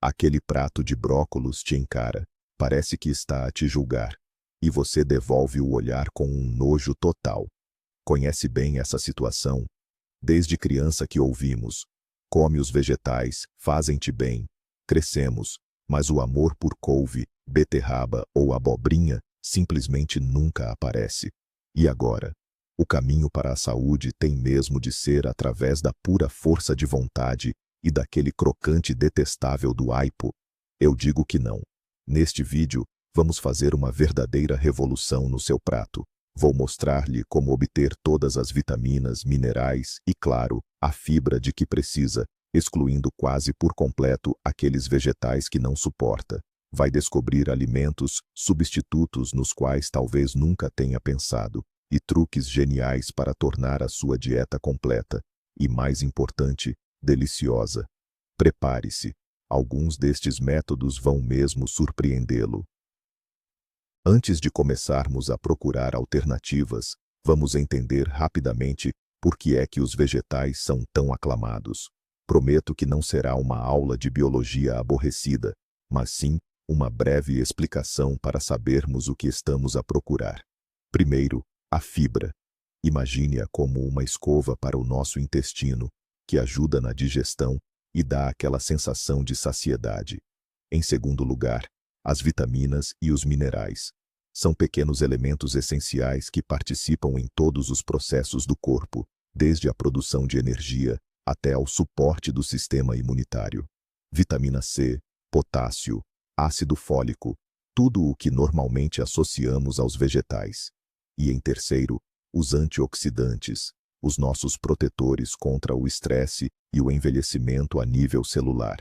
Aquele prato de brócolos te encara, parece que está a te julgar, e você devolve o olhar com um nojo total. Conhece bem essa situação? Desde criança que ouvimos: come os vegetais, fazem-te bem. Crescemos, mas o amor por couve, beterraba ou abobrinha simplesmente nunca aparece. E agora? O caminho para a saúde tem mesmo de ser através da pura força de vontade e daquele crocante detestável do aipo? Eu digo que não. Neste vídeo, vamos fazer uma verdadeira revolução no seu prato. Vou mostrar-lhe como obter todas as vitaminas, minerais e, claro, a fibra de que precisa, excluindo quase por completo aqueles vegetais que não suporta. Vai descobrir alimentos, substitutos nos quais talvez nunca tenha pensado, e truques geniais para tornar a sua dieta completa e, mais importante, deliciosa. Prepare-se. Alguns destes métodos vão mesmo surpreendê-lo. Antes de começarmos a procurar alternativas, vamos entender rapidamente por que é que os vegetais são tão aclamados. Prometo que não será uma aula de biologia aborrecida, mas sim uma breve explicação para sabermos o que estamos a procurar. Primeiro, a fibra. Imagine-a como uma escova para o nosso intestino, que ajuda na digestão e dá aquela sensação de saciedade. Em segundo lugar, as vitaminas e os minerais. São pequenos elementos essenciais que participam em todos os processos do corpo, desde a produção de energia até ao suporte do sistema imunitário. Vitamina C, potássio, ácido fólico, tudo o que normalmente associamos aos vegetais. E em terceiro, os antioxidantes, os nossos protetores contra o estresse e o envelhecimento a nível celular.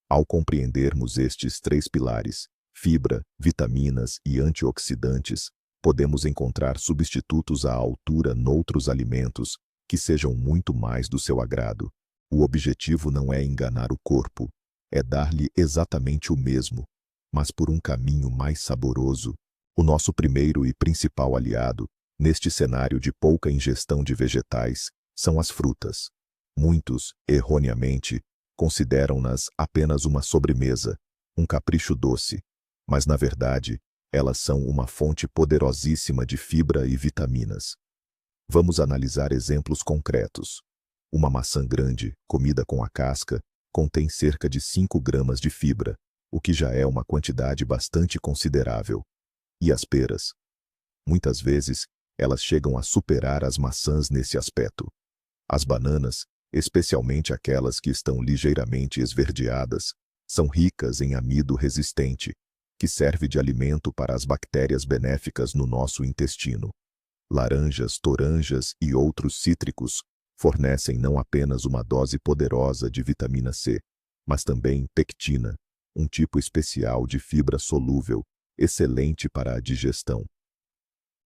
Ao compreendermos estes três pilares, fibra, vitaminas e antioxidantes, podemos encontrar substitutos à altura noutros alimentos que sejam muito mais do seu agrado. O objetivo não é enganar o corpo, é dar-lhe exatamente o mesmo, mas por um caminho mais saboroso. O nosso primeiro e principal aliado, neste cenário de pouca ingestão de vegetais, são as frutas. Muitos, erroneamente, consideram-nas apenas uma sobremesa, um capricho doce, mas na verdade, elas são uma fonte poderosíssima de fibra e vitaminas. Vamos analisar exemplos concretos. Uma maçã grande, comida com a casca, contém cerca de 5 gramas de fibra, o que já é uma quantidade bastante considerável. E as peras? Muitas vezes, elas chegam a superar as maçãs nesse aspecto. As bananas, especialmente aquelas que estão ligeiramente esverdeadas, são ricas em amido resistente, que serve de alimento para as bactérias benéficas no nosso intestino. Laranjas, toranjas e outros cítricos fornecem não apenas uma dose poderosa de vitamina C, mas também pectina, um tipo especial de fibra solúvel, excelente para a digestão.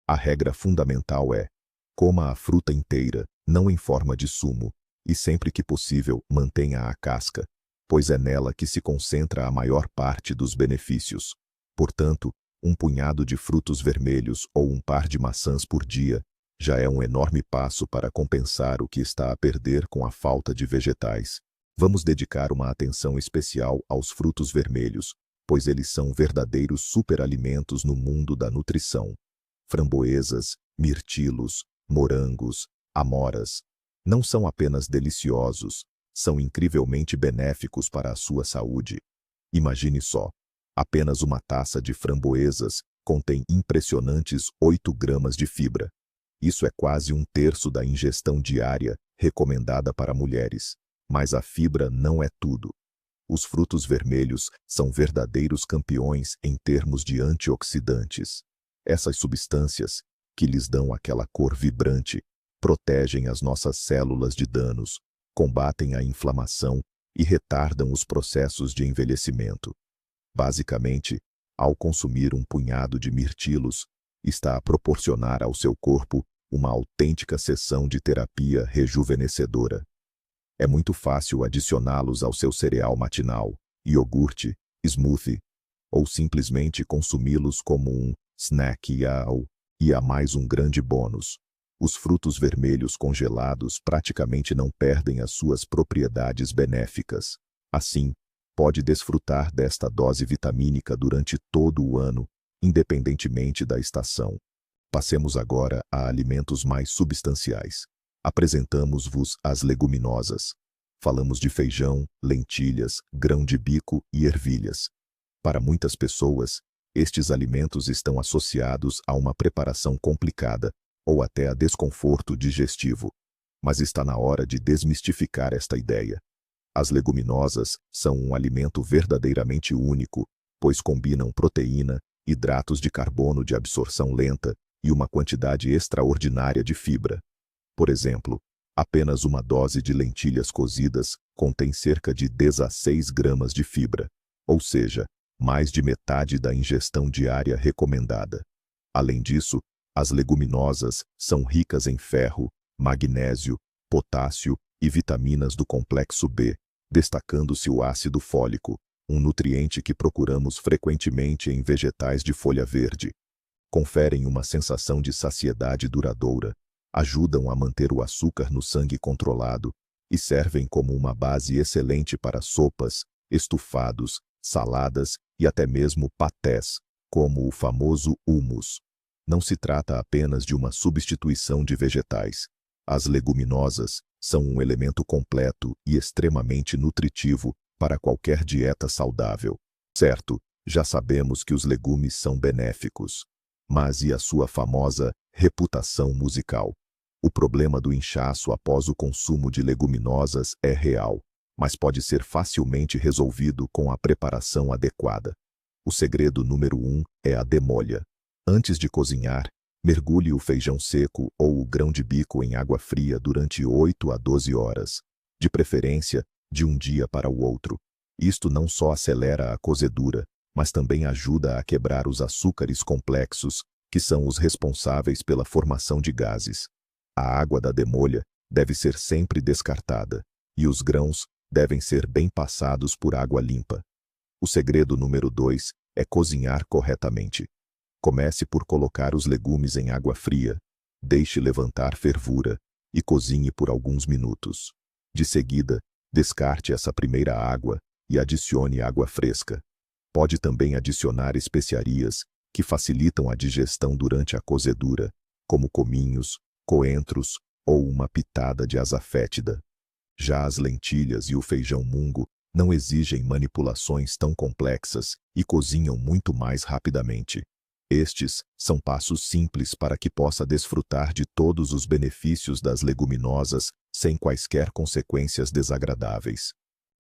A regra fundamental é: coma a fruta inteira, não em forma de sumo, e sempre que possível mantenha a casca, pois é nela que se concentra a maior parte dos benefícios. Portanto, um punhado de frutos vermelhos ou um par de maçãs por dia já é um enorme passo para compensar o que está a perder com a falta de vegetais. Vamos dedicar uma atenção especial aos frutos vermelhos, pois eles são verdadeiros superalimentos no mundo da nutrição. Framboesas, mirtilos, morangos, amoras, não são apenas deliciosos, são incrivelmente benéficos para a sua saúde. Imagine só, apenas uma taça de framboesas contém impressionantes 8 gramas de fibra. Isso é quase um terço da ingestão diária recomendada para mulheres. Mas a fibra não é tudo. Os frutos vermelhos são verdadeiros campeões em termos de antioxidantes. Essas substâncias, que lhes dão aquela cor vibrante, protegem as nossas células de danos, combatem a inflamação e retardam os processos de envelhecimento. Basicamente, ao consumir um punhado de mirtilos, está a proporcionar ao seu corpo uma autêntica sessão de terapia rejuvenescedora. É muito fácil adicioná-los ao seu cereal matinal, iogurte, smoothie, ou simplesmente consumi-los como um snack e há mais um grande bônus. Os frutos vermelhos congelados praticamente não perdem as suas propriedades benéficas. Assim, pode desfrutar desta dose vitamínica durante todo o ano, independentemente da estação. Passemos agora a alimentos mais substanciais. Apresentamos-vos as leguminosas. Falamos de feijão, lentilhas, grão de bico e ervilhas. Para muitas pessoas, estes alimentos estão associados a uma preparação complicada ou até a desconforto digestivo. Mas está na hora de desmistificar esta ideia. As leguminosas são um alimento verdadeiramente único, pois combinam proteína, hidratos de carbono de absorção lenta e uma quantidade extraordinária de fibra. Por exemplo, apenas uma dose de lentilhas cozidas contém cerca de 16 gramas de fibra, ou seja, mais de metade da ingestão diária recomendada. Além disso, as leguminosas são ricas em ferro, magnésio, potássio e vitaminas do complexo B, destacando-se o ácido fólico, um nutriente que procuramos frequentemente em vegetais de folha verde. Conferem uma sensação de saciedade duradoura, ajudam a manter o açúcar no sangue controlado e servem como uma base excelente para sopas, estufados, saladas e até mesmo patés, como o famoso hummus. Não se trata apenas de uma substituição de vegetais. As leguminosas são um elemento completo e extremamente nutritivo para qualquer dieta saudável. Certo, já sabemos que os legumes são benéficos. Mas e a sua famosa reputação musical? O problema do inchaço após o consumo de leguminosas é real, mas pode ser facilmente resolvido com a preparação adequada. O segredo número 1 é a demolha. Antes de cozinhar, mergulhe o feijão seco ou o grão de bico em água fria durante 8 a 12 horas, de preferência de um dia para o outro. Isto não só acelera a cozedura, mas também ajuda a quebrar os açúcares complexos, que são os responsáveis pela formação de gases. A água da demolha deve ser sempre descartada, e os grãos devem ser bem passados por água limpa. O segredo número 2 é cozinhar corretamente. Comece por colocar os legumes em água fria, deixe levantar fervura e cozinhe por alguns minutos. De seguida, descarte essa primeira água e adicione água fresca. Pode também adicionar especiarias que facilitam a digestão durante a cozedura, como cominhos, coentros ou uma pitada de azacétida. Já as lentilhas e o feijão mungo não exigem manipulações tão complexas e cozinham muito mais rapidamente. Estes são passos simples para que possa desfrutar de todos os benefícios das leguminosas sem quaisquer consequências desagradáveis.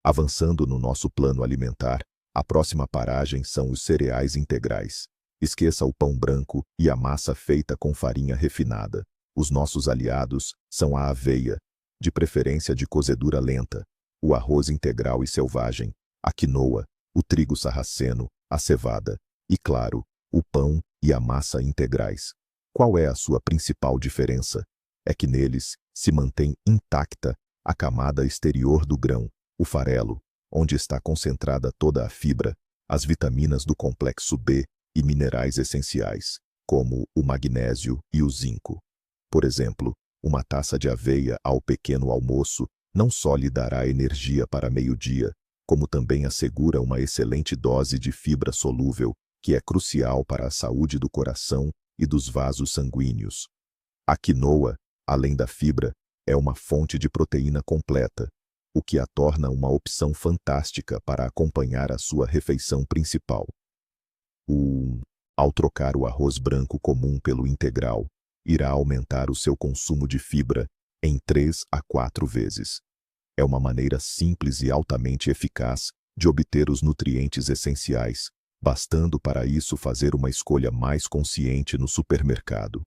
Avançando no nosso plano alimentar, a próxima paragem são os cereais integrais. Esqueça o pão branco e a massa feita com farinha refinada. Os nossos aliados são a aveia, de preferência de cozedura lenta, o arroz integral e selvagem, a quinoa, o trigo sarraceno, a cevada e, claro, o pão e a massa integrais. Qual é a sua principal diferença? É que neles se mantém intacta a camada exterior do grão, o farelo, onde está concentrada toda a fibra, as vitaminas do complexo B e minerais essenciais, como o magnésio e o zinco. Por exemplo, uma taça de aveia ao pequeno almoço não só lhe dará energia para meio-dia, como também assegura uma excelente dose de fibra solúvel, que é crucial para a saúde do coração e dos vasos sanguíneos. A quinoa, além da fibra, é uma fonte de proteína completa, o que a torna uma opção fantástica para acompanhar a sua refeição principal. Ao trocar o arroz branco comum pelo integral, irá aumentar o seu consumo de fibra em 3 a 4 vezes. É uma maneira simples e altamente eficaz de obter os nutrientes essenciais, bastando para isso fazer uma escolha mais consciente no supermercado.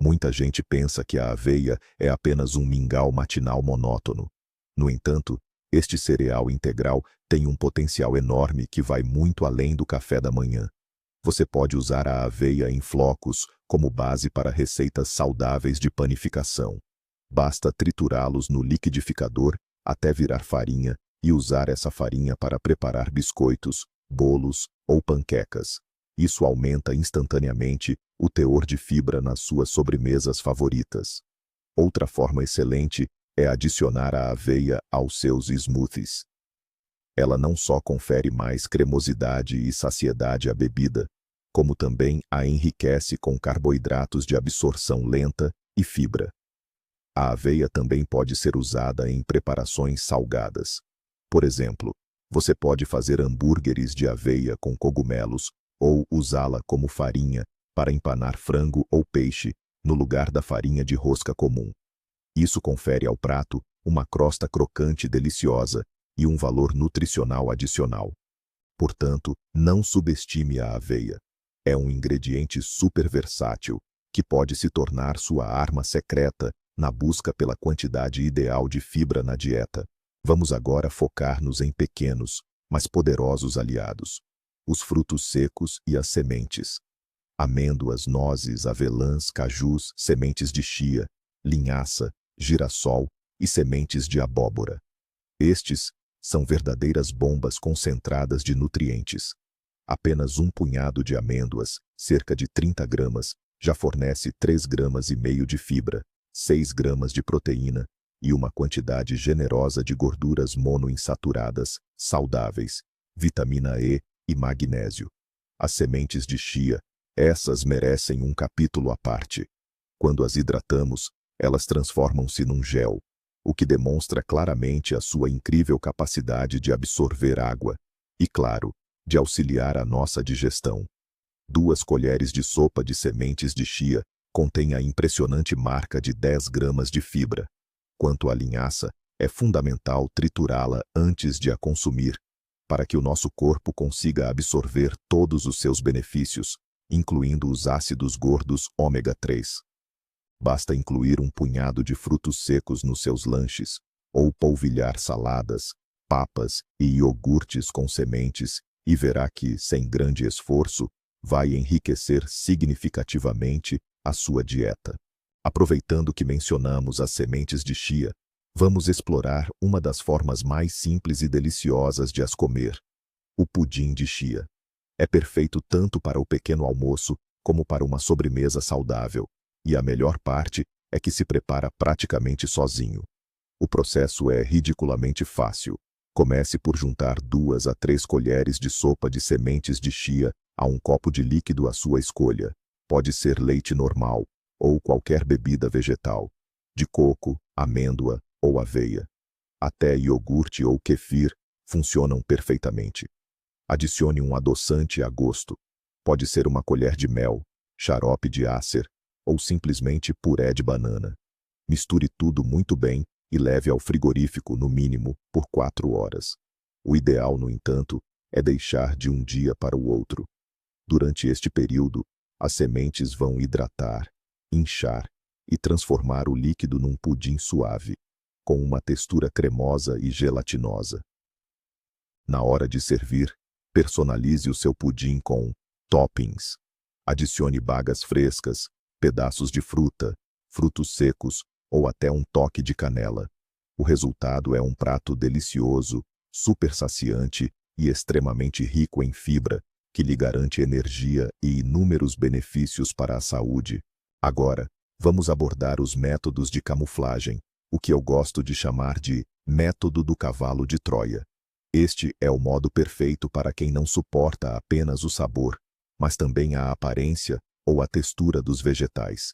Muita gente pensa que a aveia é apenas um mingau matinal monótono. No entanto, este cereal integral tem um potencial enorme que vai muito além do café da manhã. Você pode usar a aveia em flocos como base para receitas saudáveis de panificação. Basta triturá-los no liquidificador até virar farinha e usar essa farinha para preparar biscoitos, bolos ou panquecas. Isso aumenta instantaneamente o teor de fibra nas suas sobremesas favoritas. Outra forma excelente é adicionar a aveia aos seus smoothies. Ela não só confere mais cremosidade e saciedade à bebida, como também a enriquece com carboidratos de absorção lenta e fibra. A aveia também pode ser usada em preparações salgadas. Por exemplo, você pode fazer hambúrgueres de aveia com cogumelos ou usá-la como farinha para empanar frango ou peixe, no lugar da farinha de rosca comum. Isso confere ao prato uma crosta crocante deliciosa e um valor nutricional adicional. Portanto, não subestime a aveia. É um ingrediente super versátil que pode se tornar sua arma secreta na busca pela quantidade ideal de fibra na dieta. Vamos agora focar-nos em pequenos, mas poderosos aliados: os frutos secos e as sementes. Amêndoas, nozes, avelãs, cajus, sementes de chia, linhaça, girassol e sementes de abóbora. Estes são verdadeiras bombas concentradas de nutrientes. Apenas um punhado de amêndoas, cerca de 30 gramas, já fornece 3,5 gramas de fibra, 6 gramas de proteína e uma quantidade generosa de gorduras monoinsaturadas, saudáveis, vitamina E e magnésio. As sementes de chia, essas merecem um capítulo à parte. Quando as hidratamos, elas transformam-se num gel, o que demonstra claramente a sua incrível capacidade de absorver água e, claro, de auxiliar a nossa digestão. 2 colheres de sopa de sementes de chia contêm a impressionante marca de 10 gramas de fibra. Quanto à linhaça, é fundamental triturá-la antes de a consumir, para que o nosso corpo consiga absorver todos os seus benefícios, incluindo os ácidos gordos ômega 3. Basta incluir um punhado de frutos secos nos seus lanches, ou polvilhar saladas, papas e iogurtes com sementes, e verá que, sem grande esforço, vai enriquecer significativamente a sua dieta. Aproveitando que mencionamos as sementes de chia, vamos explorar uma das formas mais simples e deliciosas de as comer: o pudim de chia. É perfeito tanto para o pequeno almoço como para uma sobremesa saudável, e a melhor parte é que se prepara praticamente sozinho. O processo é ridiculamente fácil. Comece por juntar 2 a 3 colheres de sopa de sementes de chia a um copo de líquido à sua escolha. Pode ser leite normal ou qualquer bebida vegetal, de coco, amêndoa ou aveia. Até iogurte ou kefir funcionam perfeitamente. Adicione um adoçante a gosto. Pode ser uma colher de mel, xarope de ácer ou simplesmente puré de banana. Misture tudo muito bem e leve ao frigorífico no mínimo por 4 horas. O ideal, no entanto, é deixar de um dia para o outro. Durante este período, as sementes vão hidratar, inchar e transformar o líquido num pudim suave, com uma textura cremosa e gelatinosa. Na hora de servir, personalize o seu pudim com toppings. Adicione bagas frescas, pedaços de fruta, frutos secos ou até um toque de canela. O resultado é um prato delicioso, super saciante e extremamente rico em fibra, que lhe garante energia e inúmeros benefícios para a saúde. Agora, vamos abordar os métodos de camuflagem, o que eu gosto de chamar de método do cavalo de Troia. Este é o modo perfeito para quem não suporta apenas o sabor, mas também a aparência ou a textura dos vegetais.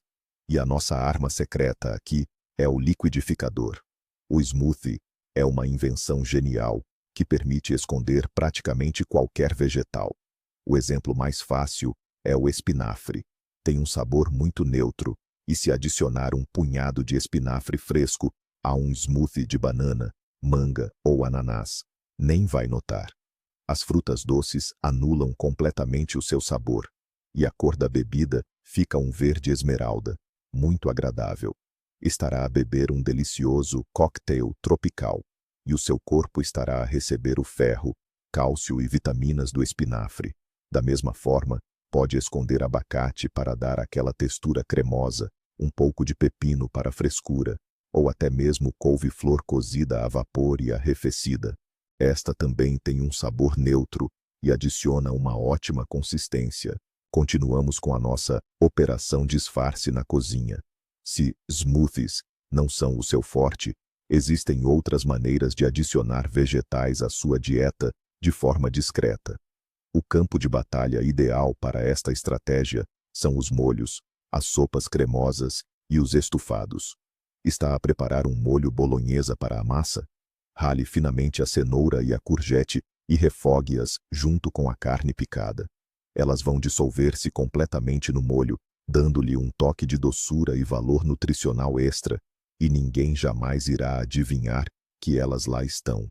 E a nossa arma secreta aqui é o liquidificador. O smoothie é uma invenção genial que permite esconder praticamente qualquer vegetal. O exemplo mais fácil é o espinafre. Tem um sabor muito neutro, e se adicionar um punhado de espinafre fresco a um smoothie de banana, manga ou ananás, nem vai notar. As frutas doces anulam completamente o seu sabor, e a cor da bebida fica um verde esmeralda, muito agradável. Estará a beber um delicioso cocktail tropical, e o seu corpo estará a receber o ferro, cálcio e vitaminas do espinafre. Da mesma forma, pode esconder abacate para dar aquela textura cremosa, um pouco de pepino para frescura, ou até mesmo couve-flor cozida a vapor e arrefecida. Esta também tem um sabor neutro e adiciona uma ótima consistência. Continuamos com a nossa operação disfarce na cozinha. Se smoothies não são o seu forte, Existem outras maneiras de adicionar vegetais à sua dieta de forma discreta. O campo de batalha ideal para esta estratégia são os molhos, as sopas cremosas e os estufados. Está a preparar um molho bolonhesa para a massa? Rale finamente a cenoura e a courgette e refogue-as junto com a carne picada. Elas vão dissolver-se completamente no molho, dando-lhe um toque de doçura e valor nutricional extra, e ninguém jamais irá adivinhar que elas lá estão.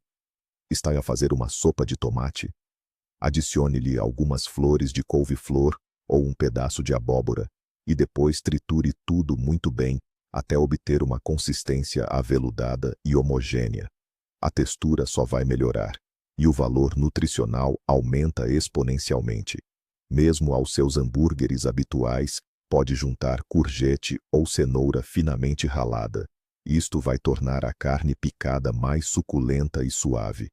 Está a fazer uma sopa de tomate? Adicione-lhe algumas flores de couve-flor ou um pedaço de abóbora, e depois triture tudo muito bem até obter uma consistência aveludada e homogênea. A textura só vai melhorar, e o valor nutricional aumenta exponencialmente. Mesmo aos seus hambúrgueres habituais, pode juntar courgette ou cenoura finamente ralada. Isto vai tornar a carne picada mais suculenta e suave.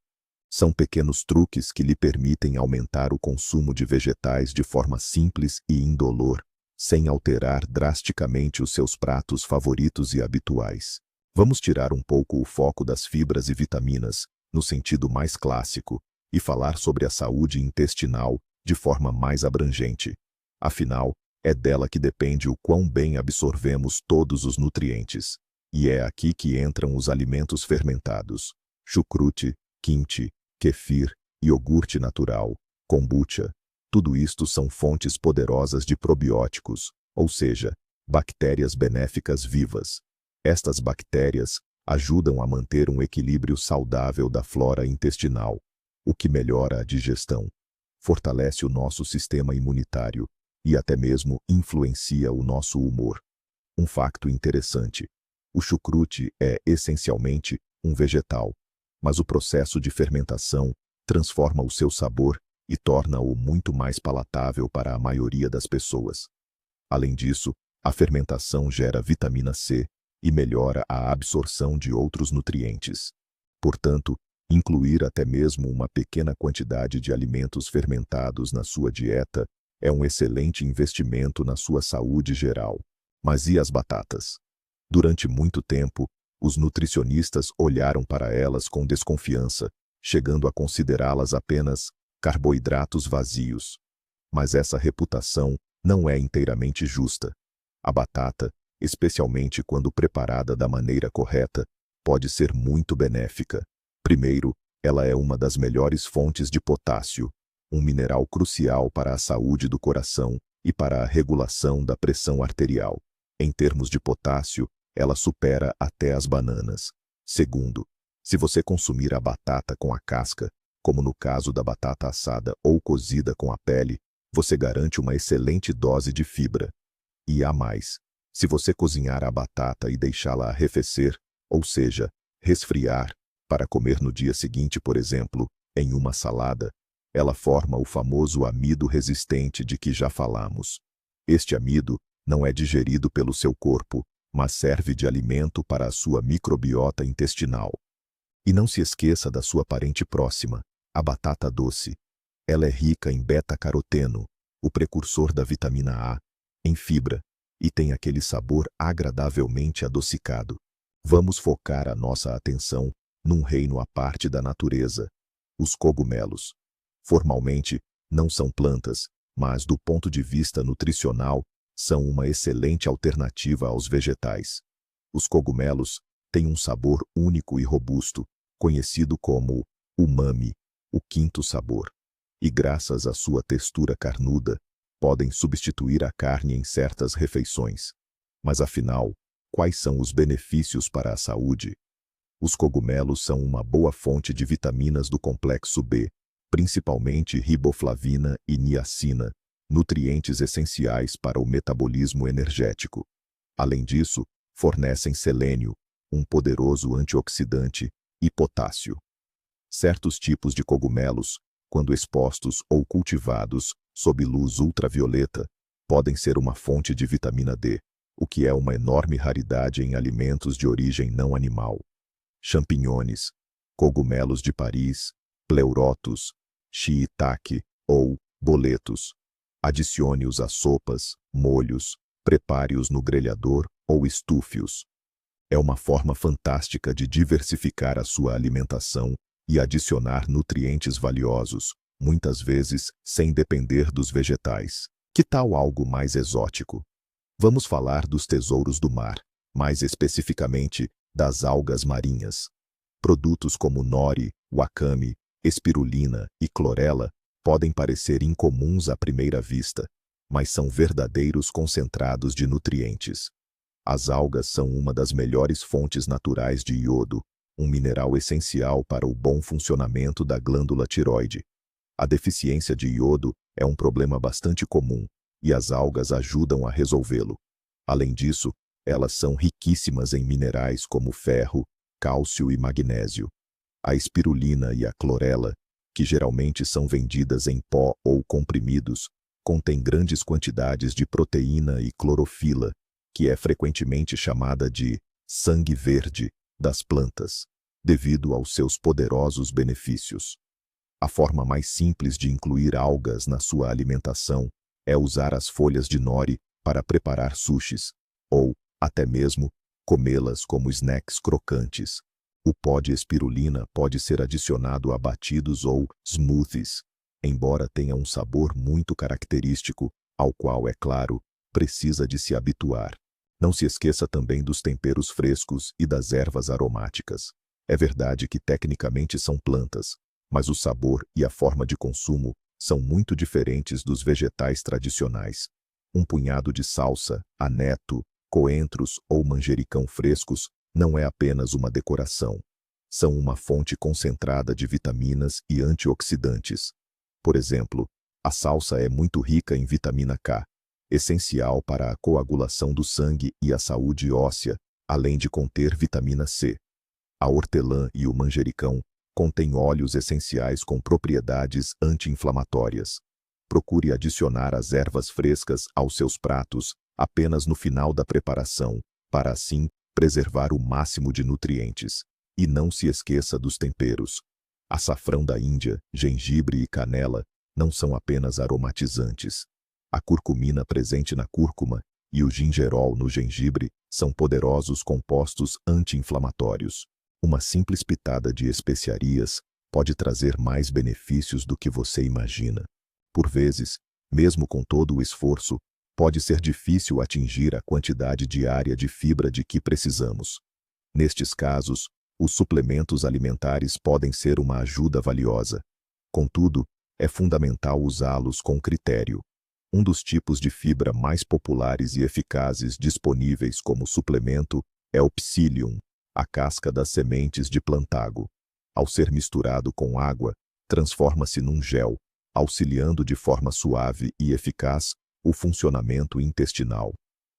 São pequenos truques que lhe permitem aumentar o consumo de vegetais de forma simples e indolor, sem alterar drasticamente os seus pratos favoritos e habituais. Vamos tirar um pouco o foco das fibras e vitaminas, no sentido mais clássico, e falar sobre a saúde intestinal de forma mais abrangente. Afinal, é dela que depende o quão bem absorvemos todos os nutrientes. E é aqui que entram os alimentos fermentados: chucrute, kimchi, kefir, iogurte natural, kombucha. Tudo isto são fontes poderosas de probióticos, ou seja, bactérias benéficas vivas. Estas bactérias ajudam a manter um equilíbrio saudável da flora intestinal, o que melhora a digestão, fortalece o nosso sistema imunitário e até mesmo influencia o nosso humor. Um facto interessante: o chucrute é essencialmente um vegetal, mas o processo de fermentação transforma o seu sabor e torna-o muito mais palatável para a maioria das pessoas. Além disso, a fermentação gera vitamina C e melhora a absorção de outros nutrientes. Portanto, incluir até mesmo uma pequena quantidade de alimentos fermentados na sua dieta é um excelente investimento na sua saúde geral. Mas e as batatas? Durante muito tempo, os nutricionistas olharam para elas com desconfiança, chegando a considerá-las apenas carboidratos vazios. Mas essa reputação não é inteiramente justa. A batata, especialmente quando preparada da maneira correta, pode ser muito benéfica. Primeiro, ela é uma das melhores fontes de potássio, um mineral crucial para a saúde do coração e para a regulação da pressão arterial. Em termos de potássio, ela supera até as bananas. Segundo, se você consumir a batata com a casca, como no caso da batata assada ou cozida com a pele, você garante uma excelente dose de fibra. E há mais: se você cozinhar a batata e deixá-la arrefecer, ou seja, resfriar, para comer no dia seguinte, por exemplo, em uma salada, ela forma o famoso amido resistente de que já falamos. Este amido não é digerido pelo seu corpo, mas serve de alimento para a sua microbiota intestinal. E não se esqueça da sua parente próxima, a batata doce. Ela é rica em beta-caroteno, o precursor da vitamina A, em fibra, e tem aquele sabor agradavelmente adocicado. Vamos focar a nossa atenção num reino à parte da natureza: os cogumelos. Formalmente, não são plantas, mas do ponto de vista nutricional, são uma excelente alternativa aos vegetais. Os cogumelos têm um sabor único e robusto, conhecido como umami, o quinto sabor. E graças à sua textura carnuda, podem substituir a carne em certas refeições. Mas afinal, quais são os benefícios para a saúde? Os cogumelos são uma boa fonte de vitaminas do complexo B, principalmente riboflavina e niacina, nutrientes essenciais para o metabolismo energético. Além disso, fornecem selênio, um poderoso antioxidante, e potássio. Certos tipos de cogumelos, quando expostos ou cultivados sob luz ultravioleta, podem ser uma fonte de vitamina D, o que é uma enorme raridade em alimentos de origem não animal. Champignons, cogumelos de Paris, pleurotus, shiitake ou boletos. Adicione-os a sopas, molhos, prepare-os no grelhador ou estufe-os. É uma forma fantástica de diversificar a sua alimentação e adicionar nutrientes valiosos, muitas vezes sem depender dos vegetais. Que tal algo mais exótico? Vamos falar dos tesouros do mar, mais especificamente das algas marinhas. Produtos como nori, wakame, espirulina e clorela podem parecer incomuns à primeira vista, mas são verdadeiros concentrados de nutrientes. As algas são uma das melhores fontes naturais de iodo, um mineral essencial para o bom funcionamento da glândula tiroide. A deficiência de iodo é um problema bastante comum, e as algas ajudam a resolvê-lo. Além disso, elas são riquíssimas em minerais como ferro, cálcio e magnésio. A espirulina e a clorela, que geralmente são vendidas em pó ou comprimidos, contêm grandes quantidades de proteína e clorofila, que é frequentemente chamada de sangue verde das plantas, devido aos seus poderosos benefícios. A forma mais simples de incluir algas na sua alimentação é usar as folhas de nori para preparar sushis, ou, até mesmo, comê-las como snacks crocantes. O pó de espirulina pode ser adicionado a batidos ou smoothies, embora tenha um sabor muito característico, ao qual, é claro, precisa de se habituar. Não se esqueça também dos temperos frescos e das ervas aromáticas. É verdade que tecnicamente são plantas, mas o sabor e a forma de consumo são muito diferentes dos vegetais tradicionais. Um punhado de salsa, aneto, coentros ou manjericão frescos não é apenas uma decoração. São uma fonte concentrada de vitaminas e antioxidantes. Por exemplo, a salsa é muito rica em vitamina K, essencial para a coagulação do sangue e a saúde óssea, além de conter vitamina C. A hortelã e o manjericão contêm óleos essenciais com propriedades anti-inflamatórias. Procure adicionar as ervas frescas aos seus pratos apenas no final da preparação, para assim preservar o máximo de nutrientes. E não se esqueça dos temperos. Açafrão da Índia, gengibre e canela não são apenas aromatizantes. A curcumina presente na cúrcuma e o gingerol no gengibre são poderosos compostos anti-inflamatórios. Uma simples pitada de especiarias pode trazer mais benefícios do que você imagina. Por vezes, mesmo com todo o esforço, pode ser difícil atingir a quantidade diária de fibra de que precisamos. Nestes casos, os suplementos alimentares podem ser uma ajuda valiosa. Contudo, é fundamental usá-los com critério. Um dos tipos de fibra mais populares e eficazes disponíveis como suplemento é o psyllium, a casca das sementes de plantago. Ao ser misturado com água, transforma-se num gel, auxiliando de forma suave e eficaz o funcionamento intestinal.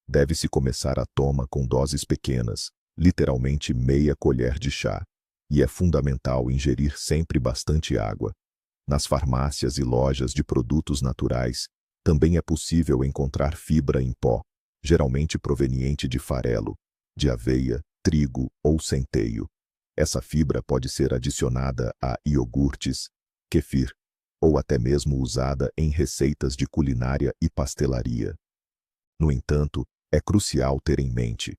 Deve-se começar a toma com doses pequenas, literalmente meia colher de chá, e é fundamental ingerir sempre bastante água. Nas farmácias e lojas de produtos naturais, também é possível encontrar fibra em pó, geralmente proveniente de farelo, de aveia, trigo ou centeio. Essa fibra pode ser adicionada a iogurtes, kefir, ou até mesmo usada em receitas de culinária e pastelaria. No entanto, é crucial ter em mente: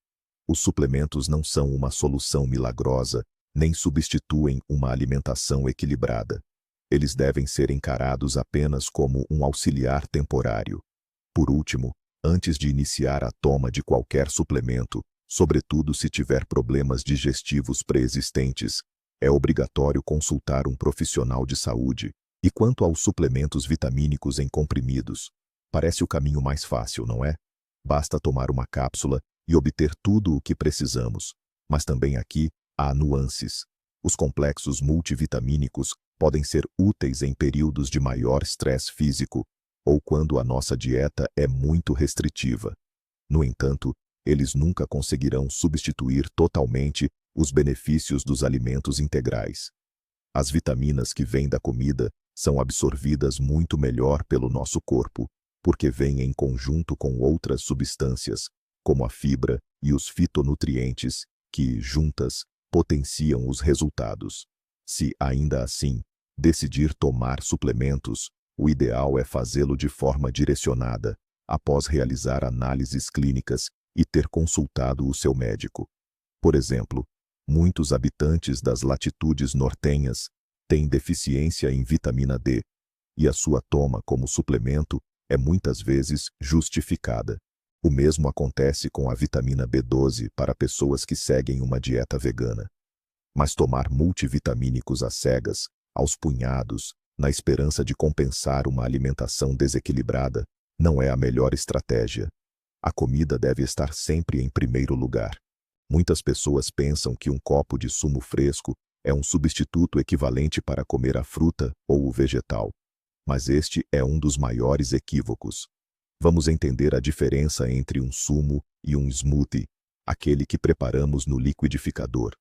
os suplementos não são uma solução milagrosa, nem substituem uma alimentação equilibrada. Eles devem ser encarados apenas como um auxiliar temporário. Por último, antes de iniciar a toma de qualquer suplemento, sobretudo se tiver problemas digestivos pré-existentes, é obrigatório consultar um profissional de saúde. E quanto aos suplementos vitamínicos em comprimidos, parece o caminho mais fácil, não é? Basta tomar uma cápsula e obter tudo o que precisamos. Mas também aqui há nuances. Os complexos multivitamínicos podem ser úteis em períodos de maior estresse físico ou quando a nossa dieta é muito restritiva. No entanto, eles nunca conseguirão substituir totalmente os benefícios dos alimentos integrais. As vitaminas que vêm da comida são absorvidas muito melhor pelo nosso corpo, porque vêm em conjunto com outras substâncias, como a fibra e os fitonutrientes, que, juntas, potenciam os resultados. Se, ainda assim, decidir tomar suplementos, o ideal é fazê-lo de forma direcionada, após realizar análises clínicas e ter consultado o seu médico. Por exemplo, muitos habitantes das latitudes nortenhas têm deficiência em vitamina D, e a sua toma como suplemento é muitas vezes justificada. O mesmo acontece com a vitamina B12 para pessoas que seguem uma dieta vegana. Mas tomar multivitamínicos às cegas, aos punhados, na esperança de compensar uma alimentação desequilibrada, não é a melhor estratégia. A comida deve estar sempre em primeiro lugar. Muitas pessoas pensam que um copo de sumo fresco é um substituto equivalente para comer a fruta ou o vegetal. Mas este é um dos maiores equívocos. Vamos entender a diferença entre um sumo e um smoothie, aquele que preparamos no liquidificador.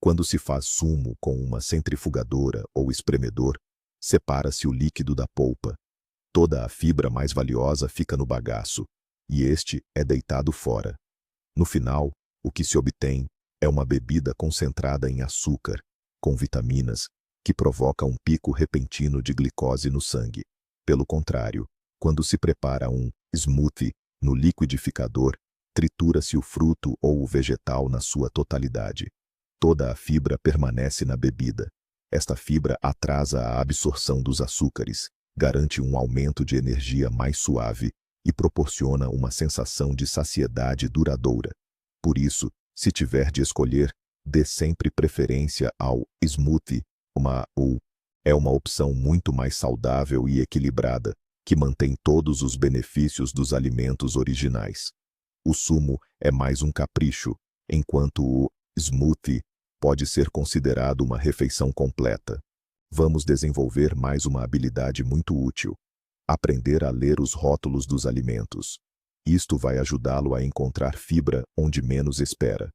Quando se faz sumo com uma centrifugadora ou espremedor, separa-se o líquido da polpa. Toda a fibra mais valiosa fica no bagaço, e este é deitado fora. No final, o que se obtém é uma bebida concentrada em açúcar, com vitaminas, que provoca um pico repentino de glicose no sangue. Pelo contrário, quando se prepara um smoothie no liquidificador, tritura-se o fruto ou o vegetal na sua totalidade. Toda a fibra permanece na bebida. Esta fibra atrasa a absorção dos açúcares, garante um aumento de energia mais suave e proporciona uma sensação de saciedade duradoura. Por isso, se tiver de escolher, dê sempre preferência ao smoothie. É uma opção muito mais saudável e equilibrada, que mantém todos os benefícios dos alimentos originais. O sumo é mais um capricho, enquanto o smoothie pode ser considerado uma refeição completa. Vamos desenvolver mais uma habilidade muito útil: aprender a ler os rótulos dos alimentos. Isto vai ajudá-lo a encontrar fibra onde menos espera.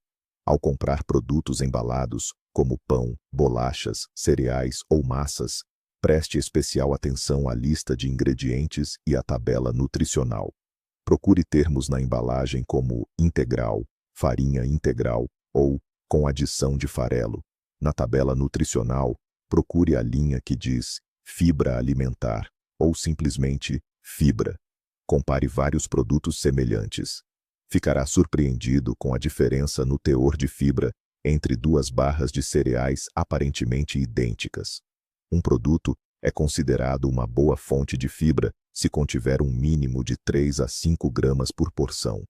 Ao comprar produtos embalados, como pão, bolachas, cereais ou massas, preste especial atenção à lista de ingredientes e à tabela nutricional. Procure termos na embalagem como integral, farinha integral ou com adição de farelo. Na tabela nutricional, procure a linha que diz fibra alimentar ou simplesmente fibra. Compare vários produtos semelhantes. Ficará surpreendido com a diferença no teor de fibra entre duas barras de cereais aparentemente idênticas. Um produto é considerado uma boa fonte de fibra se contiver um mínimo de 3 a 5 gramas por porção.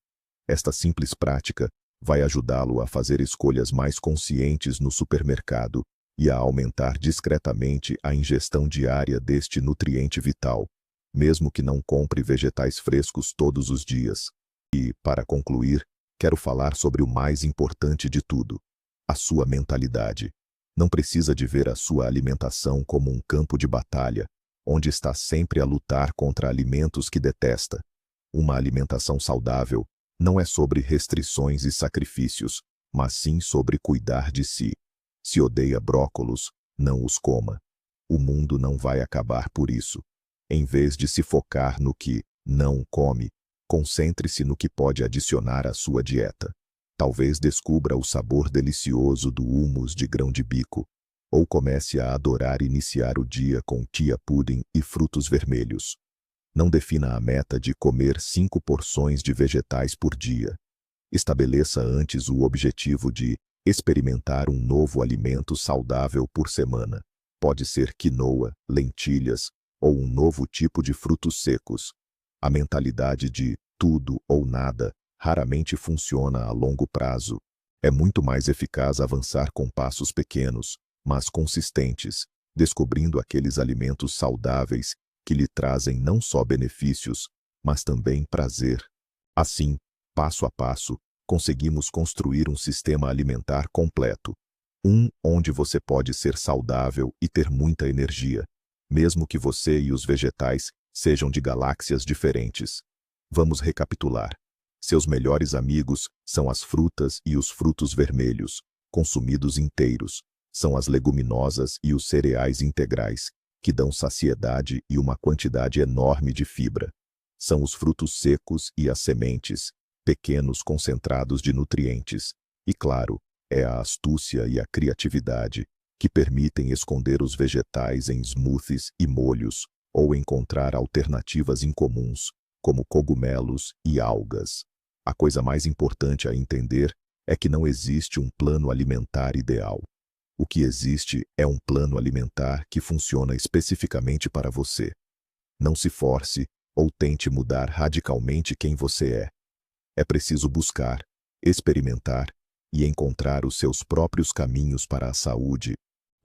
Esta simples prática vai ajudá-lo a fazer escolhas mais conscientes no supermercado e a aumentar discretamente a ingestão diária deste nutriente vital, mesmo que não compre vegetais frescos todos os dias. E, para concluir, quero falar sobre o mais importante de tudo: a sua mentalidade. Não precisa de ver a sua alimentação como um campo de batalha, onde está sempre a lutar contra alimentos que detesta. Uma alimentação saudável não é sobre restrições e sacrifícios, mas sim sobre cuidar de si. Se odeia brócolos, não os coma. O mundo não vai acabar por isso. Em vez de se focar no que não come, concentre-se no que pode adicionar à sua dieta. Talvez descubra o sabor delicioso do hummus de grão de bico, ou comece a adorar iniciar o dia com chia pudding e frutos vermelhos. Não defina a meta de comer 5 porções de vegetais por dia. Estabeleça antes o objetivo de experimentar um novo alimento saudável por semana. Pode ser quinoa, lentilhas ou um novo tipo de frutos secos. A mentalidade de tudo ou nada raramente funciona a longo prazo. É muito mais eficaz avançar com passos pequenos, mas consistentes, descobrindo aqueles alimentos saudáveis que lhe trazem não só benefícios, mas também prazer. Assim, passo a passo, conseguimos construir um sistema alimentar completo. Onde você pode ser saudável e ter muita energia, mesmo que você e os vegetais sejam de galáxias diferentes. Vamos recapitular. Seus melhores amigos são as frutas e os frutos vermelhos, consumidos inteiros. São as leguminosas e os cereais integrais, que dão saciedade e uma quantidade enorme de fibra. São os frutos secos e as sementes, pequenos concentrados de nutrientes. E claro, é a astúcia e a criatividade que permitem esconder os vegetais em smoothies e molhos, ou encontrar alternativas incomuns, como cogumelos e algas. A coisa mais importante a entender é que não existe um plano alimentar ideal. O que existe é um plano alimentar que funciona especificamente para você. Não se force ou tente mudar radicalmente quem você é. É preciso buscar, experimentar e encontrar os seus próprios caminhos para a saúde.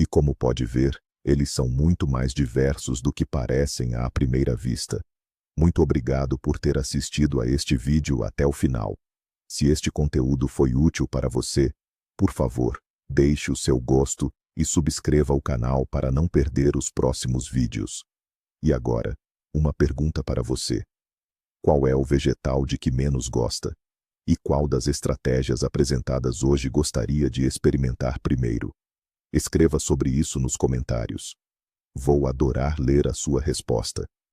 E como pode ver, eles são muito mais diversos do que parecem à primeira vista. Muito obrigado por ter assistido a este vídeo até o final. Se este conteúdo foi útil para você, por favor, deixe o seu gosto e subscreva o canal para não perder os próximos vídeos. E agora, uma pergunta para você. Qual é o vegetal de que menos gosta? E qual das estratégias apresentadas hoje gostaria de experimentar primeiro? Escreva sobre isso nos comentários. Vou adorar ler a sua resposta.